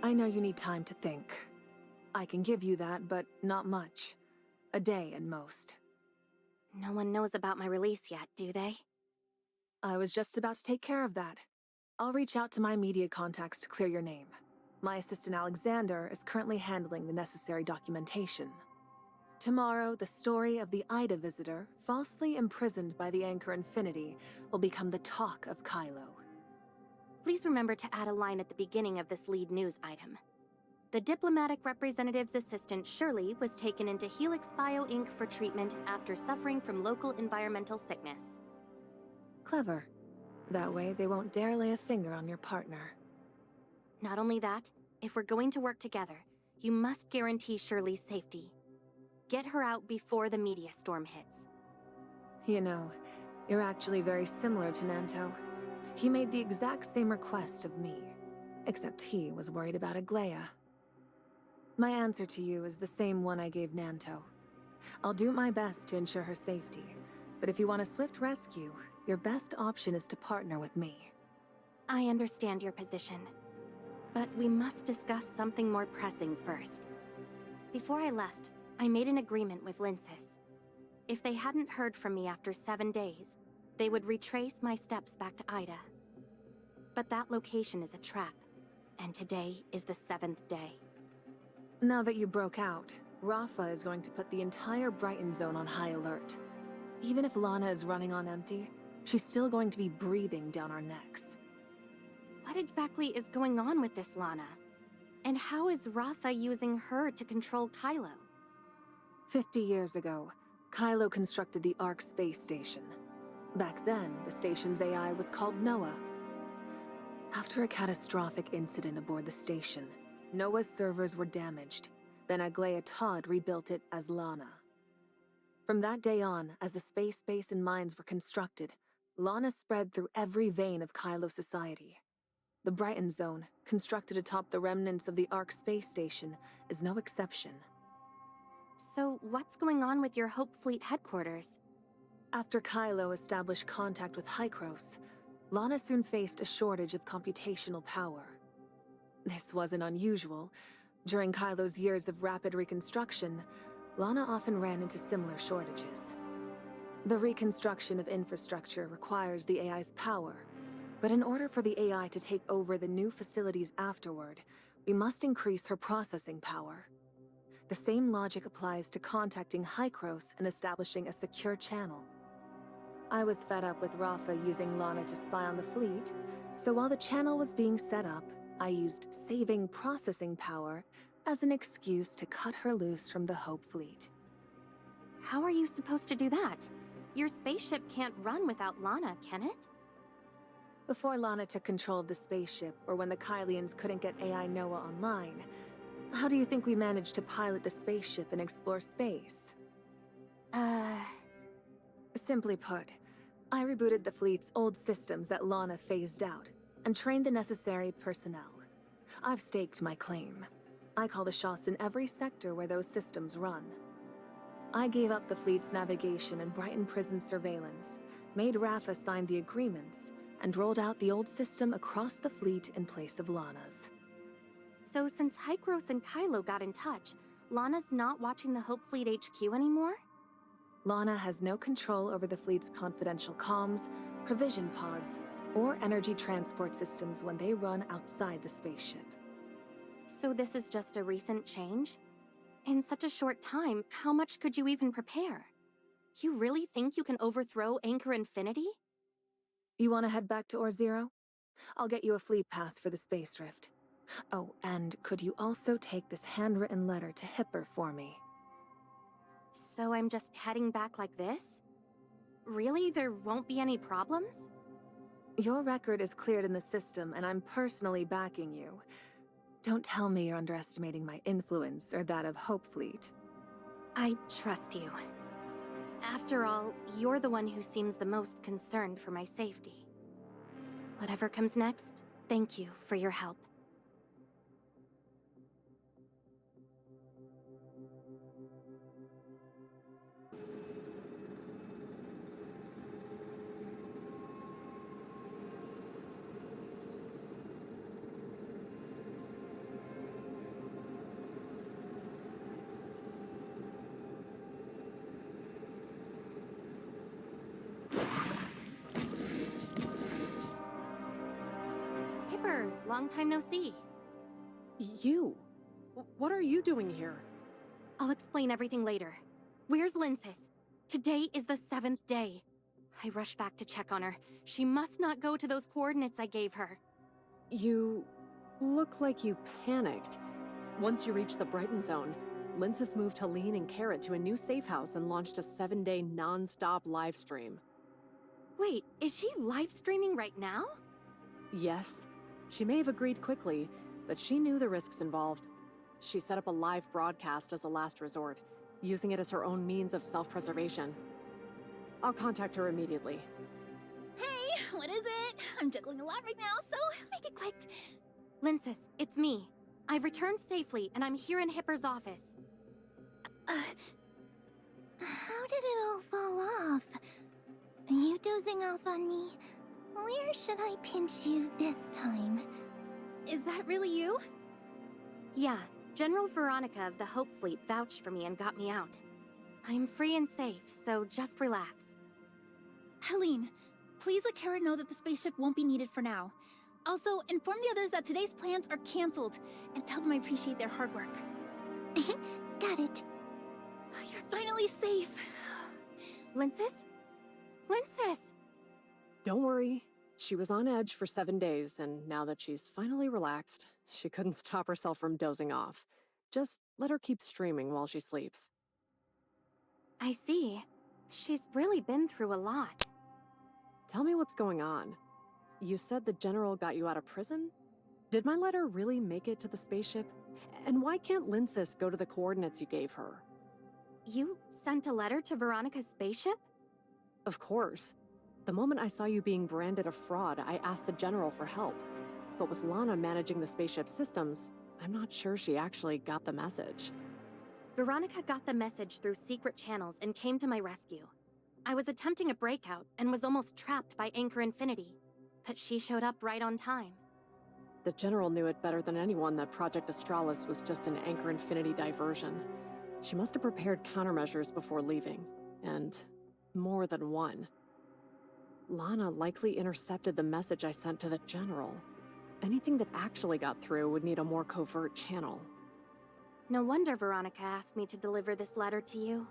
I know you need time to think. I can give you that, but not much. A day at most. No one knows about my release yet, do they? I was just about to take care of that. I'll reach out to my media contacts to clear your name. My assistant Alexander is currently handling the necessary documentation. Tomorrow, the story of the Ida visitor, falsely imprisoned by the Anchor Infinity, will become the talk of Kylo. Please remember to add a line at the beginning of this lead news item. The diplomatic representative's assistant Shirley was taken into Helix Bio Inc. for treatment after suffering from local environmental sickness. Clever. That way, they won't dare lay a finger on your partner. Not only that, if we're going to work together, you must guarantee Shirley's safety. Get her out before the media storm hits. You know, you're actually very similar to Nanto. He made the exact same request of me, except he was worried about Aglaia. My answer to you is the same one I gave Nanto. I'll do my best to ensure her safety, but if you want a swift rescue, your best option is to partner with me. I understand your position, but we must discuss something more pressing first. Before I left, I made an agreement with Lindsys. If they hadn't heard from me after 7 days, they would retrace my steps back to Ida. But that location is a trap, and today is the 7th day. Now that you broke out, Rafa is going to put the entire Brighton zone on high alert. Even if Lana is running on empty, she's still going to be breathing down our necks. What exactly is going on with this Lana? And how is Rafa using her to control Kylo? 50 years ago, Kylo constructed the Ark space station. Back then, the station's AI was called Noah. After a catastrophic incident aboard the station, Noah's servers were damaged. Then Aglaia Todd rebuilt it as Lana. From that day on, as the space base and mines were constructed, Lana spread through every vein of Kylo society. The Brighton Zone, constructed atop the remnants of the Ark space station, is no exception. So what's going on with your Hope Fleet headquarters? After Kylo established contact with Hykros, Lana soon faced a shortage of computational power. This wasn't unusual. During Kylo's years of rapid reconstruction, Lana often ran into similar shortages. The reconstruction of infrastructure requires the AI's power, but in order for the AI to take over the new facilities afterward, we must increase her processing power. The same logic applies to contacting Hykros and establishing a secure channel. I was fed up with Rafa using Lana to spy on the fleet, so while the channel was being set up, I used saving processing power as an excuse to cut her loose from the Hope Fleet. How are you supposed to do that? Your spaceship can't run without Lana, can it? Before Lana took control of the spaceship, or when the Kylians couldn't get AI Noah online, how do you think we managed to pilot the spaceship and explore space? Simply put, I rebooted the fleet's old systems that Lana phased out, and trained the necessary personnel. I've staked my claim. I call the shots in every sector where those systems run. I gave up the fleet's navigation and Brighton prison surveillance, made Rafa sign the agreements, and rolled out the old system across the fleet in place of Lana's. So since Hykros and Kylo got in touch, Lana's not watching the Hope Fleet HQ anymore? Lana has no control over the fleet's confidential comms, provision pods, or energy transport systems when they run outside the spaceship. So this is just a recent change? In such a short time, how much could you even prepare? You really think you can overthrow Anchor Infinity? You want to head back to Or-Zero? I'll get you a fleet pass for the space rift. Oh, and could you also take this handwritten letter to Hipper for me? So I'm just heading back like this? Really? There won't be any problems? Your record is cleared in the system, and I'm personally backing you. Don't tell me you're underestimating my influence or that of Hope Fleet. I trust you. After all, you're the one who seems the most concerned for my safety. Whatever comes next, thank you for your help. Hipper. Long time no see. You? What are you doing here? I'll explain everything later. Where's Linsis? Today is the 7th day. I rushed back to check on her. She must not go to those coordinates I gave her. You look like you panicked. Once you reached the Brighton Zone, Linsis moved Helene and Carrot to a new safe house and launched a 7-day non-stop live stream. Wait, is she live streaming right now? Yes. She may have agreed quickly, but she knew the risks involved. She set up a live broadcast as a last resort, using it as her own means of self-preservation. I'll contact her immediately. Hey, what is it? I'm juggling a lot right now, so make it quick. Linsis, it's me. I've returned safely, and I'm here in Hipper's office. How did it all fall off? Are you dozing off on me? Where should I pinch you this time? Is that really you? Yeah, General Veronica of the Hope Fleet vouched for me and got me out. I'm free and safe, so just relax. Helene, please let Kara know that the spaceship won't be needed for now. Also, inform the others that today's plans are canceled, and tell them I appreciate their hard work. Got it. You're finally safe. Linsis? Linsis! Don't worry. She was on edge for 7 days, and now that she's finally relaxed, she couldn't stop herself from dozing off. Just let her keep streaming while she sleeps. I see. She's really been through a lot. Tell me what's going on. You said the General got you out of prison? Did my letter really make it to the spaceship? And why can't Linsis go to the coordinates you gave her? You sent a letter to Veronica's spaceship? Of course. The moment I saw you being branded a fraud, I asked the General for help. But with Lana managing the spaceship systems, I'm not sure she actually got the message. Veronica got the message through secret channels and came to my rescue. I was attempting a breakout and was almost trapped by Anchor Infinity, but she showed up right on time. The General knew it better than anyone that Project Astralis was just an Anchor Infinity diversion. She must have prepared countermeasures before leaving, and more than one. Lana likely intercepted the message I sent to the General. Anything that actually got through would need a more covert channel. No wonder Veronica asked me to deliver this letter to you.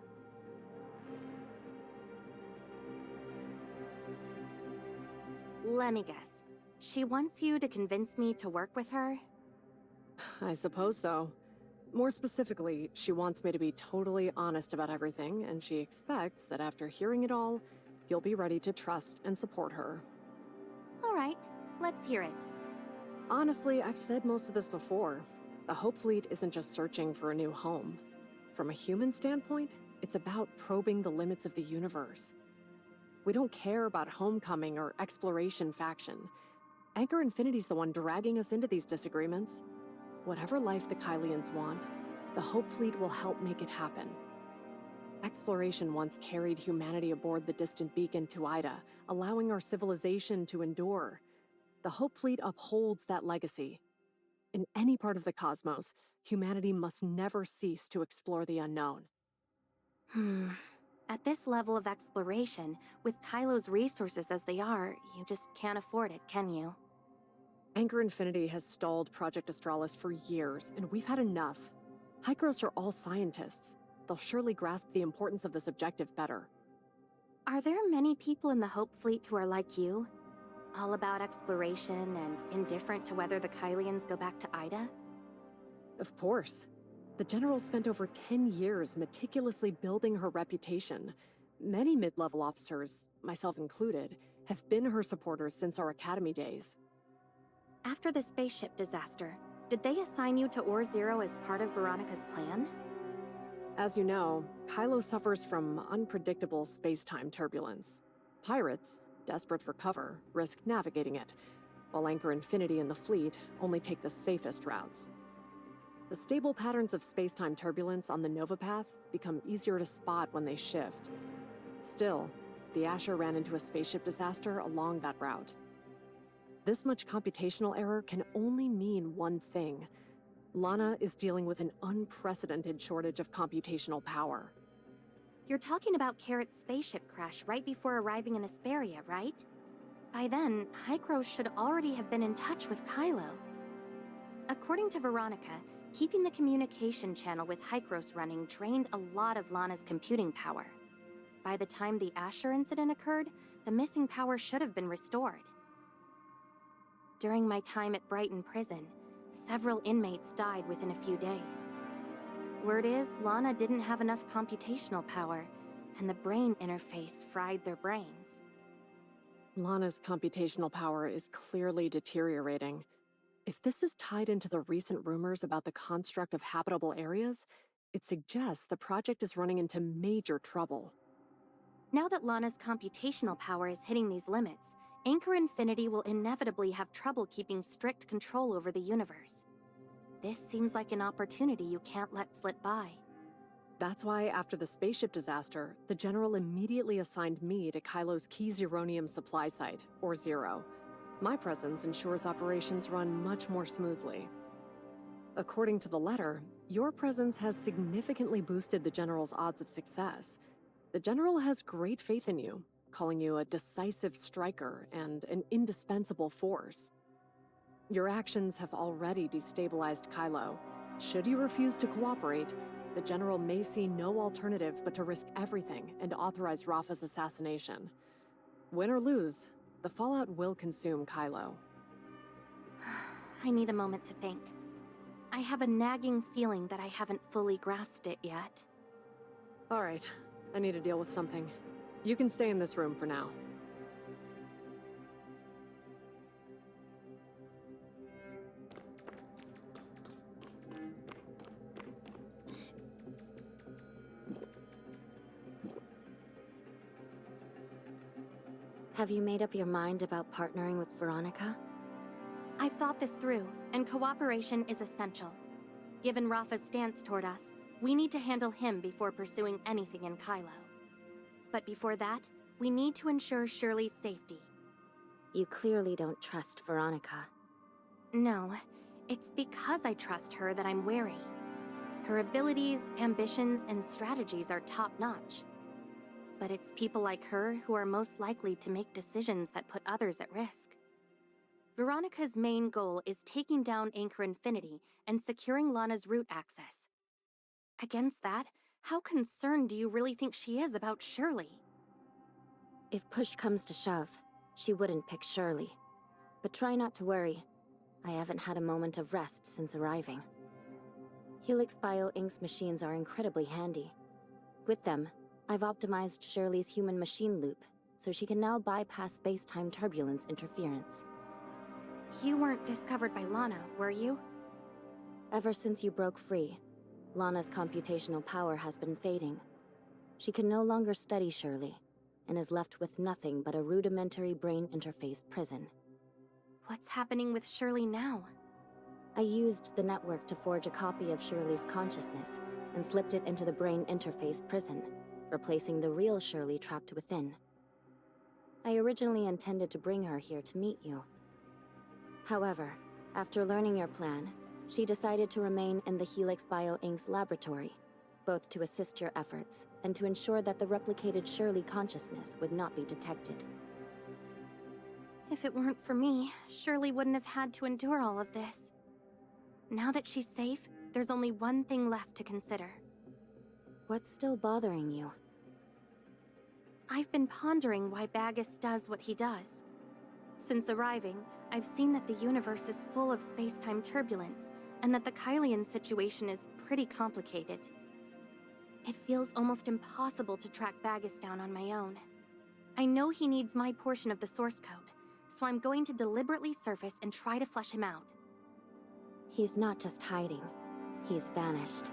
Let me guess. She wants you to convince me to work with her? I suppose so. More specifically, she wants me to be totally honest about everything, and she expects that after hearing it all, you'll be ready to trust and support her. All right, let's hear it. Honestly, I've said most of this before. The Hope Fleet isn't just searching for a new home. From a human standpoint, it's about probing the limits of the universe. We don't care about homecoming or exploration faction. Anchor Infinity's the one dragging us into these disagreements. Whatever life the Kylians want, the Hope Fleet will help make it happen. Exploration once carried humanity aboard the distant beacon to Ida, allowing our civilization to endure. The Hope Fleet upholds that legacy. In any part of the cosmos, humanity must never cease to explore the unknown. At this level of exploration, with Kylo's resources as they are, you just can't afford it, can you? Anchor Infinity has stalled Project Astralis for years, and we've had enough. Hykros are all scientists. They'll surely grasp the importance of this objective better. Are there many people in the Hope Fleet who are like you? All about exploration and indifferent to whether the Kylians go back to Ida? Of course. The General spent over 10 years meticulously building her reputation. Many mid-level officers, myself included, have been her supporters since our academy days. After the spaceship disaster, did they assign you to Ore Zero as part of Veronica's plan? As you know, Kylo suffers from unpredictable space-time turbulence. Pirates, desperate for cover, risk navigating it, while Anchor Infinity and the fleet only take the safest routes. The stable patterns of space-time turbulence on the Nova Path become easier to spot when they shift. Still, the Asher ran into a spaceship disaster along that route. This much computational error can only mean one thing. Lana is dealing with an unprecedented shortage of computational power. You're talking about Carrot's spaceship crash right before arriving in Asperia, right? By then, Hycros should already have been in touch with Kylo. According to Veronica, keeping the communication channel with Hycros running drained a lot of Lana's computing power. By the time the Asher incident occurred, the missing power should have been restored. During my time at Brighton Prison, several inmates died within a few days. Word is, Lana didn't have enough computational power, and the brain interface fried their brains. Lana's computational power is clearly deteriorating. If this is tied into the recent rumors about the construct of habitable areas, it suggests the project is running into major trouble. Now that Lana's computational power is hitting these limits, Anchor Infinity will inevitably have trouble keeping strict control over the universe. This seems like an opportunity you can't let slip by. That's why, after the spaceship disaster, the General immediately assigned me to Kylo's Key Zeronium supply site, or Zero. My presence ensures operations run much more smoothly. According to the letter, your presence has significantly boosted the General's odds of success. The General has great faith in you, calling you a decisive striker and an indispensable force. Your actions have already destabilized Kylo. Should you refuse to cooperate, the General may see no alternative but to risk everything and authorize Rafa's assassination. Win or lose, the fallout will consume Kylo. I need a moment to think. I have a nagging feeling that I haven't fully grasped it yet. All right, I need to deal with something. You can stay in this room for now. Have you made up your mind about partnering with Veronica? I've thought this through, and cooperation is essential. Given Rafa's stance toward us, we need to handle him before pursuing anything in Kylo. But before that, we need to ensure Shirley's safety. You clearly don't trust Veronica. No, it's because I trust her that I'm wary. Her abilities, ambitions, and strategies are top-notch. But it's people like her who are most likely to make decisions that put others at risk. Veronica's main goal is taking down Anchor Infinity and securing Lana's route access. Against that, how concerned do you really think she is about Shirley? If push comes to shove, she wouldn't pick Shirley. But try not to worry. I haven't had a moment of rest since arriving. Helix Bio Inc.'s machines are incredibly handy. With them, I've optimized Shirley's human-machine loop, so she can now bypass space-time turbulence interference. You weren't discovered by Lana, were you? Ever since you broke free, Lana's computational power has been fading. She can no longer study Shirley, and is left with nothing but a rudimentary brain interface prison. What's happening with Shirley now? I used the network to forge a copy of Shirley's consciousness, and slipped it into the brain interface prison, replacing the real Shirley trapped within. I originally intended to bring her here to meet you. However, after learning your plan, she decided to remain in the Helix Bio Inc.'s laboratory, both to assist your efforts and to ensure that the replicated Shirley consciousness would not be detected. If it weren't for me, Shirley wouldn't have had to endure all of this. Now that she's safe, there's only one thing left to consider. What's still bothering you? I've been pondering why Bagus does what he does. Since arriving, I've seen that the universe is full of space-time turbulence, and that the Kylian situation is pretty complicated. It feels almost impossible to track Bagus down on my own. I know he needs my portion of the source code, so I'm going to deliberately surface and try to flesh him out. He's not just hiding. He's vanished.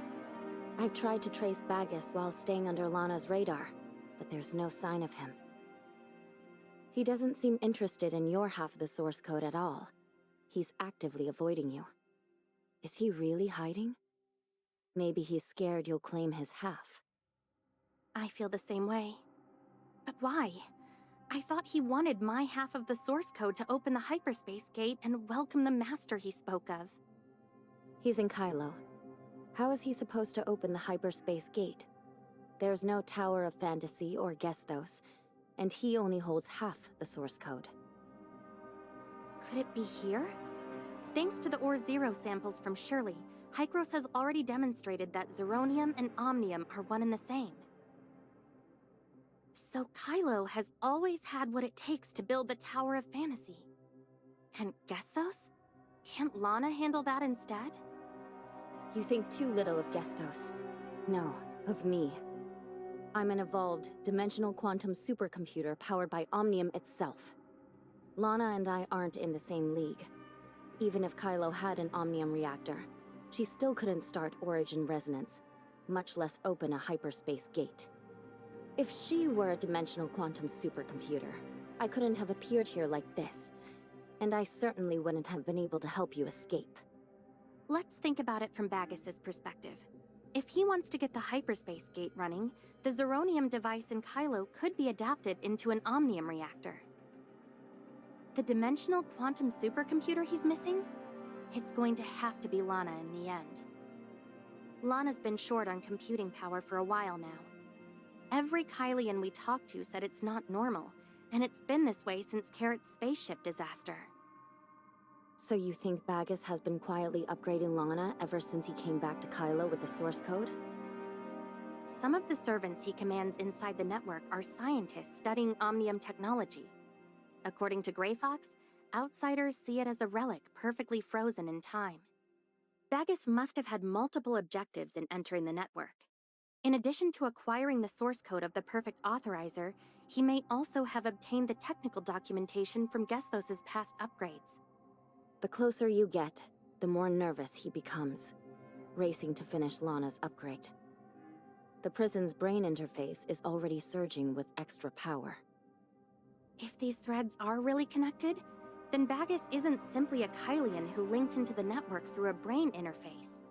I've tried to trace Bagus while staying under Lana's radar, but there's no sign of him. He doesn't seem interested in your half of the source code at all. He's actively avoiding you. Is he really hiding? Maybe he's scared you'll claim his half. I feel the same way. But why? I thought he wanted my half of the source code to open the hyperspace gate and welcome the master he spoke of. He's in Kylo. How is he supposed to open the hyperspace gate? There's no Tower of Fantasy or Gestos, and he only holds half the source code. Could it be here? Thanks to the Ore Zero samples from Shirley, Hykros has already demonstrated that zeronium and omnium are one and the same. So Kylo has always had what it takes to build the Tower of Fantasy. And Gesthos? Can't Lana handle that instead? You think too little of Gesthos. No, of me. I'm an evolved, dimensional quantum supercomputer powered by Omnium itself. Lana and I aren't in the same league. Even if Kylo had an Omnium reactor, she still couldn't start Origin Resonance, much less open a hyperspace gate. If she were a dimensional quantum supercomputer, I couldn't have appeared here like this, and I certainly wouldn't have been able to help you escape. Let's think about it from Bagus's perspective. If he wants to get the hyperspace gate running, the zeronium device in Kylo could be adapted into an omnium reactor. The dimensional quantum supercomputer he's missing? It's going to have to be Lana in the end. Lana's been short on computing power for a while now. Every Kylian we talked to said it's not normal, and it's been this way since Carrot's spaceship disaster. So you think Bagus has been quietly upgrading Lana ever since he came back to Kylo with the source code? Some of the servants he commands inside the network are scientists studying omnium technology. According to Grey Fox, outsiders see it as a relic perfectly frozen in time. Bagus must have had multiple objectives in entering the network. In addition to acquiring the source code of the perfect authorizer, he may also have obtained the technical documentation from Gesthos' past upgrades. The closer you get, the more nervous he becomes, racing to finish Lana's upgrade. The prison's brain interface is already surging with extra power. If these threads are really connected, then Bagus isn't simply a Kylian who linked into the network through a brain interface.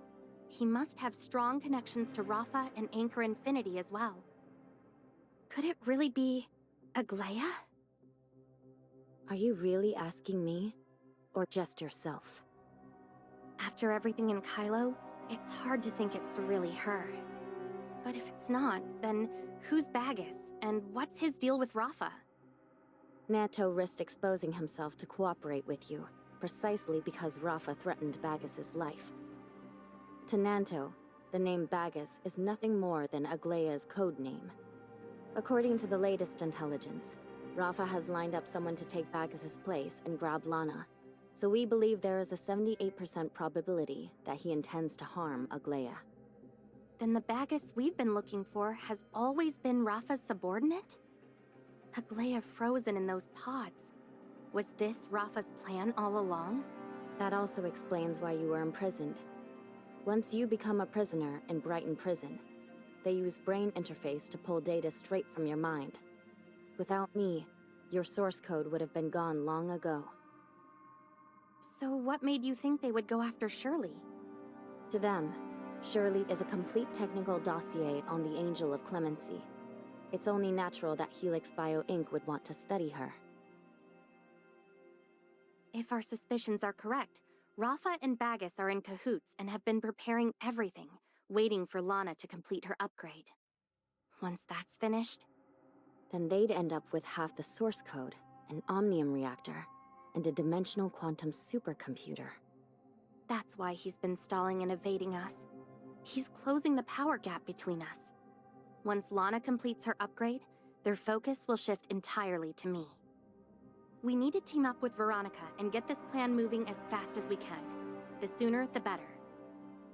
He must have strong connections to Rafa and Anchor Infinity as well. Could it really be Aglaia? Are you really asking me? Or just yourself? After everything in Kylo, it's hard to think it's really her. But if it's not, then who's Bagus, and what's his deal with Rafa? Nanto risked exposing himself to cooperate with you, precisely because Rafa threatened Bagus's life. To Nanto, the name Bagus is nothing more than Aglaia's code name. According to the latest intelligence, Rafa has lined up someone to take Bagus's place and grab Lana, so we believe there is a 78% probability that he intends to harm Aglaia. Then the Bagus we've been looking for has always been Rafa's subordinate? Aglaia frozen in those pods. Was this Rafa's plan all along? That also explains why you were imprisoned. Once you become a prisoner in Brighton Prison, they use brain interface to pull data straight from your mind. Without me, your source code would have been gone long ago. So what made you think they would go after Shirley? To them, Shirley is a complete technical dossier on the Angel of Clemency. It's only natural that Helix Bio Inc. would want to study her. If our suspicions are correct, Rafa and Bagus are in cahoots and have been preparing everything, waiting for Lana to complete her upgrade. Once that's finished, then they'd end up with half the source code, an omnium reactor, and a dimensional quantum supercomputer. That's why he's been stalling and evading us. He's closing the power gap between us. Once Lana completes her upgrade, their focus will shift entirely to me. We need to team up with Veronica and get this plan moving as fast as we can. The sooner, the better.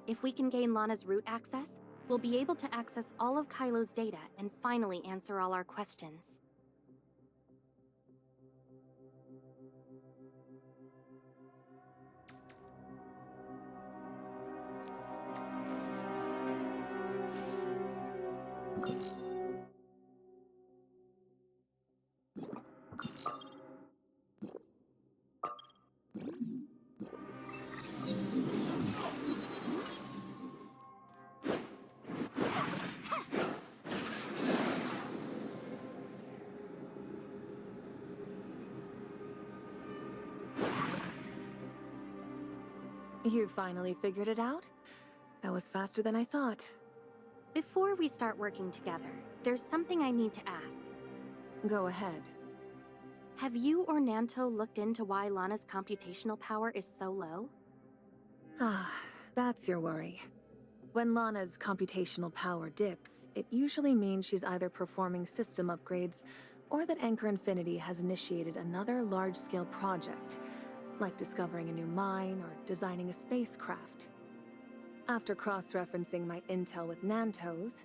If we can gain Lana's root access, we'll be able to access all of Kylo's data and finally answer all our questions. You finally figured it out? That was faster than I thought. Before we start working together, there's something I need to ask. Go ahead. Have you or Nanto looked into why Lana's computational power is so low? Ah, that's your worry. When Lana's computational power dips, it usually means she's either performing system upgrades or that Anchor Infinity has initiated another large-scale project, like discovering a new mine or designing a spacecraft. After cross-referencing my intel with Nanto's,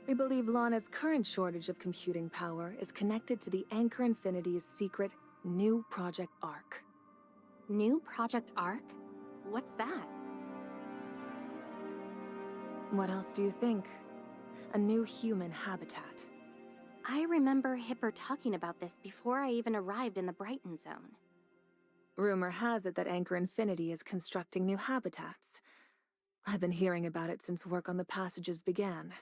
we believe Lana's current shortage of computing power is connected to the Anchor Infinity's secret new Project Arc. New Project Arc? What's that? What else do you think? A new human habitat. I remember Hipper talking about this before I even arrived in the Brighton Zone. Rumor has it that Anchor Infinity is constructing new habitats. I've been hearing about it since work on the passages began.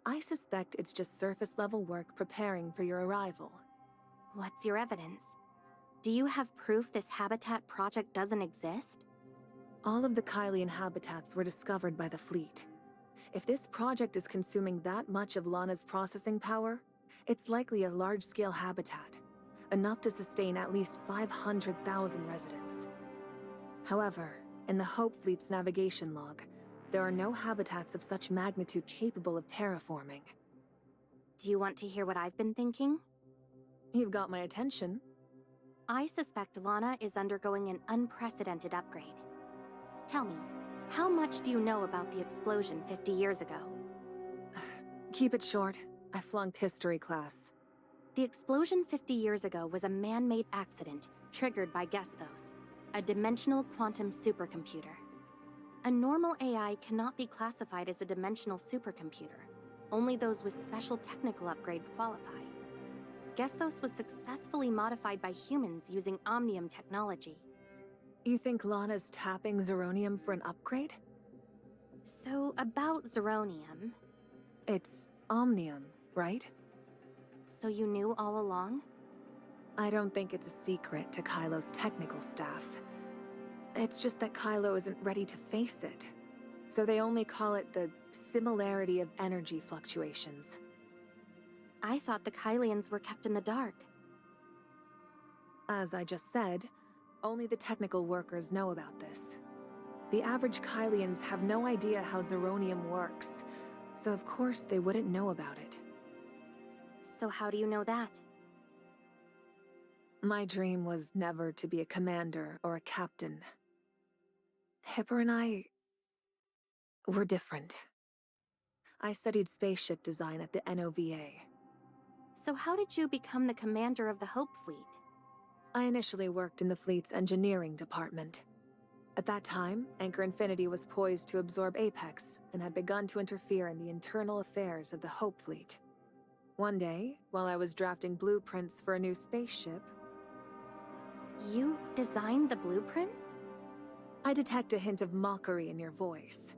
I suspect it's just surface-level work preparing for your arrival. What's your evidence? Do you have proof this habitat project doesn't exist? All of the Kylian habitats were discovered by the fleet. If this project is consuming that much of Lana's processing power, it's likely a large-scale habitat, enough to sustain at least 500,000 residents. However, in the Hope Fleet's navigation log, there are no habitats of such magnitude capable of terraforming. Do you want to hear what I've been thinking? You've got my attention. I suspect Lana is undergoing an unprecedented upgrade. Tell me, how much do you know about the explosion 50 years ago? Keep it short. I flunked history class. The explosion 50 years ago was a man-made accident triggered by Gesthos, a dimensional quantum supercomputer. A normal AI cannot be classified as a dimensional supercomputer. Only those with special technical upgrades qualify. Gesthos was successfully modified by humans using Omnium technology. You think Lana's tapping Zeronium for an upgrade? So, about Zeronium... It's Omnium, right? So you knew all along? I don't think it's a secret to Kylo's technical staff. It's just that Kylo isn't ready to face it. So they only call it the similarity of energy fluctuations. I thought the Kylians were kept in the dark. As I just said, only the technical workers know about this. The average Kylians have no idea how Zeronium works, so of course they wouldn't know about it. So how do you know that? My dream was never to be a commander or a captain. Hipper and I... were different. I studied spaceship design at the NOVA. So how did you become the commander of the Hope Fleet? I initially worked in the fleet's engineering department. At that time, Anchor Infinity was poised to absorb Apex and had begun to interfere in the internal affairs of the Hope Fleet. One day, while I was drafting blueprints for a new spaceship... You designed the blueprints? I detect a hint of mockery in your voice.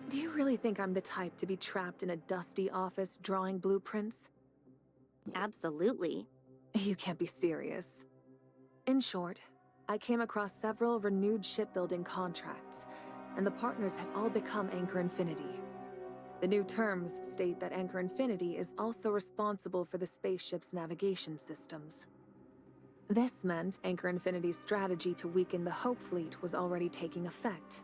Do you really think I'm the type to be trapped in a dusty office drawing blueprints? Absolutely. You can't be serious. In short, I came across several renewed shipbuilding contracts, and the partners had all become Anchor Infinity. The new terms state that Anchor Infinity is also responsible for the spaceship's navigation systems. This meant Anchor Infinity's strategy to weaken the Hope Fleet was already taking effect.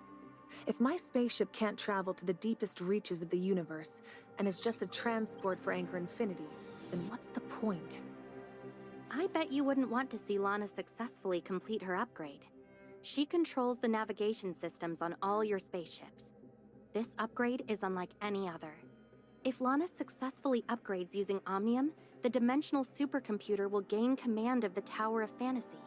If my spaceship can't travel to the deepest reaches of the universe, and is just a transport for Anchor Infinity, then what's the point? I bet you wouldn't want to see Lana successfully complete her upgrade. She controls the navigation systems on all your spaceships. This upgrade is unlike any other. If Lana successfully upgrades using Omnium, the dimensional supercomputer will gain command of the Tower of Fantasy.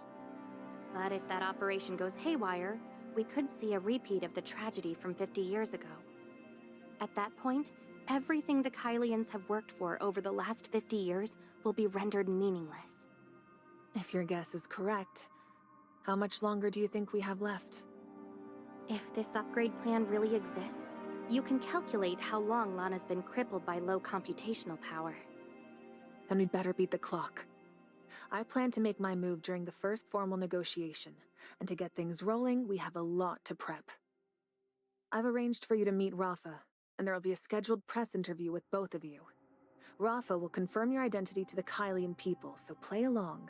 But if that operation goes haywire, we could see a repeat of the tragedy from 50 years ago. At that point, everything the Kylians have worked for over the last 50 years will be rendered meaningless. If your guess is correct, how much longer do you think we have left? If this upgrade plan really exists, you can calculate how long Lana's been crippled by low computational power. Then we'd better beat the clock. I plan to make my move during the first formal negotiation, and to get things rolling, we have a lot to prep. I've arranged for you to meet Rafa, and there will be a scheduled press interview with both of you. Rafa will confirm your identity to the Kylian people, so play along.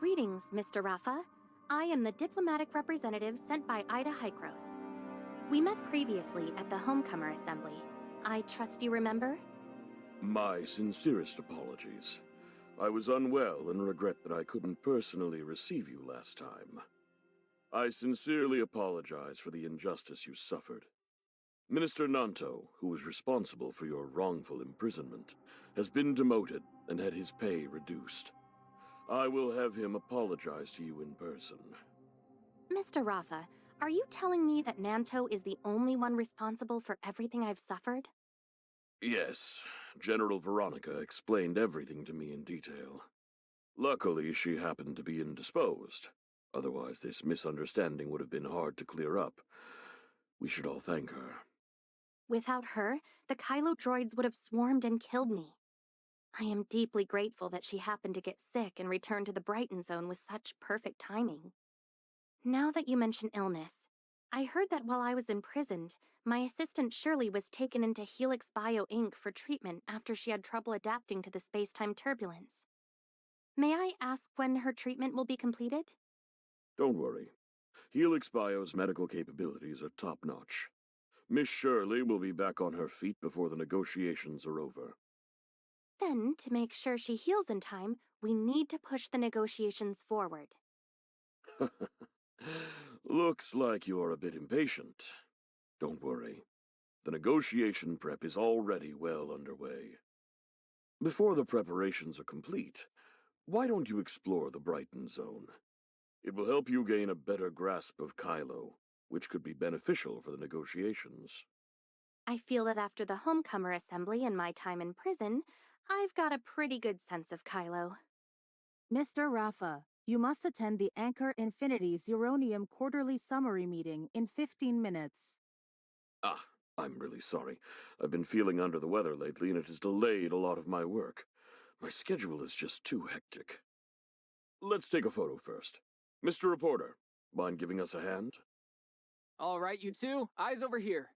Greetings, Mr. Rafa. I am the diplomatic representative sent by Ida Hykros. We met previously at the Homecomer Assembly. I trust you remember? My sincerest apologies. I was unwell and regret that I couldn't personally receive you last time. I sincerely apologize for the injustice you suffered. Minister Nanto, who was responsible for your wrongful imprisonment, has been demoted and had his pay reduced. I will have him apologize to you in person. Mr. Rafa, are you telling me that Nanto is the only one responsible for everything I've suffered? Yes, General Veronica explained everything to me in detail. Luckily, she happened to be indisposed. Otherwise, this misunderstanding would have been hard to clear up. We should all thank her. Without her, the Kylo droids would have swarmed and killed me. I am deeply grateful that she happened to get sick and return to the Brighton Zone with such perfect timing. Now that you mention illness, I heard that while I was imprisoned, my assistant Shirley was taken into Helix Bio Inc. for treatment after she had trouble adapting to the space-time turbulence. May I ask when her treatment will be completed? Don't worry. Helix Bio's medical capabilities are top-notch. Miss Shirley will be back on her feet before the negotiations are over. Then, to make sure she heals in time, we need to push the negotiations forward. Looks like you're a bit impatient. Don't worry. The negotiation prep is already well underway. Before the preparations are complete, why don't you explore the Brighton Zone? It will help you gain a better grasp of Kylo, which could be beneficial for the negotiations. I feel that after the Homecomer Assembly and my time in prison, I've got a pretty good sense of Kylo. Mr. Rafa, you must attend the Anchor Infinity Zeronium quarterly summary meeting in 15 minutes. Ah, I'm really sorry. I've been feeling under the weather lately, and it has delayed a lot of my work. My schedule is just too hectic. Let's take a photo first. Mr. Reporter, mind giving us a hand? All right, you two, eyes over here.